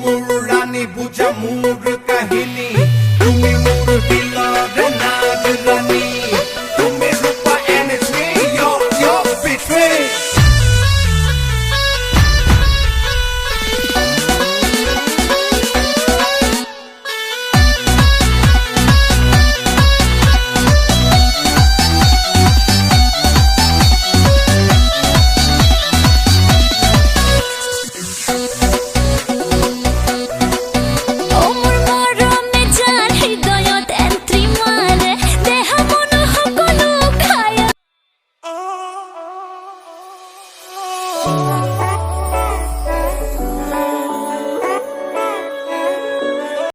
মোৰ ৰাণী বুজা মোৰ কাহিনী তুমি মোৰ দিলৰ নাগৰাণী তুমি ৰূপা and it's me your betray Oh